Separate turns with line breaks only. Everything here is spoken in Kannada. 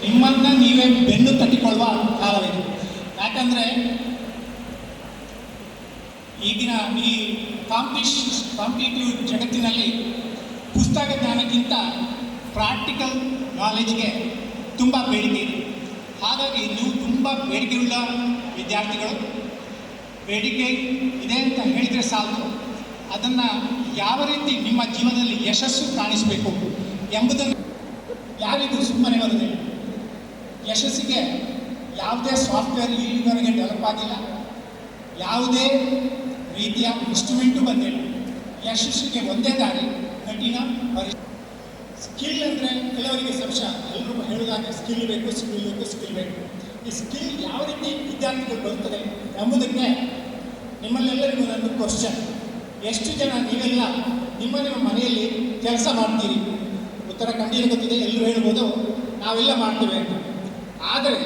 ನಿಮ್ಮನ್ನು ನೀವೇ ಬೆನ್ನು ತಟ್ಟಿಕೊಳ್ಳುವ ಕಾಲವಿದೆ. ಯಾಕಂದರೆ ಈಗಿನ ಈ ಕಾಂಪಿಟೇಟಿವ್ ಜಗತ್ತಿನಲ್ಲಿ ಪುಸ್ತಕ ಜ್ಞಾನಕ್ಕಿಂತ ಪ್ರಾಕ್ಟಿಕಲ್ ನಾಲೆಜ್ಗೆ ತುಂಬ ಬೇಡಿಕೆ ಇದೆ. ಹಾಗಾಗಿ ನೀವು ತುಂಬ ಬೇಡಿಕೆಯುಳ್ಳ ವಿದ್ಯಾರ್ಥಿಗಳು. ಬೇಡಿಕೆ ಇದೆ ಅಂತ ಹೇಳಿದರೆ ಸಾಲದು, ಅದನ್ನು ಯಾವ ರೀತಿ ನಿಮ್ಮ ಜೀವನದಲ್ಲಿ ಯಶಸ್ಸು ಕಾಣಿಸಬೇಕು ಎಂಬುದನ್ನು ಯಾರಿಗೂ ಸುಮ್ಮನೆ ಬರುವುದಿಲ್ಲ. ಯಶಸ್ಸಿಗೆ ಯಾವುದೇ ಸಾಫ್ಟ್ವೇರ್ ಈವರೆಗೆ ಡೆವಲಪ್ ಆಗಿಲ್ಲ, ಯಾವುದೇ ರೀತಿಯ ಇನ್ಸ್ಟ್ರೂಮೆಂಟು ಬಂದಿಲ್ಲ. ಯಶಸ್ಸಿಗೆ ಒಂದೇ ದಾರಿ ಕಠಿಣ ಪರಿಶ್ರಮ. ಸ್ಕಿಲ್ ಅಂದರೆ ಕೆಲವರಿಗೆ ಸಂಶಯ, ಎಲ್ಲರೂ ಹೇಳುವಾಗ ಸ್ಕಿಲ್ ಬೇಕು. ಈ ಸ್ಕಿಲ್ ಯಾವ ರೀತಿ ವಿದ್ಯಾರ್ಥಿಗಳು ಬರುತ್ತದೆ ಎಂಬುದಕ್ಕೆ ನಿಮ್ಮಲ್ಲೆಲ್ಲರಿಗೂ ನನ್ನ ಕ್ವಶನ್: ಎಷ್ಟು ಜನ ನೀವೆಲ್ಲ ನಿಮ್ಮ ಮನೆಯಲ್ಲಿ ಕೆಲಸ ಮಾಡ್ತೀರಿ? ಉತ್ತರ ಖಂಡಿತ ಗೊತ್ತಿದೆ, ಎಲ್ಲರೂ ಹೇಳ್ಬೋದು ನಾವೆಲ್ಲ ಮಾಡ್ತೇವೆ ಅಂತ. ಆದರೆ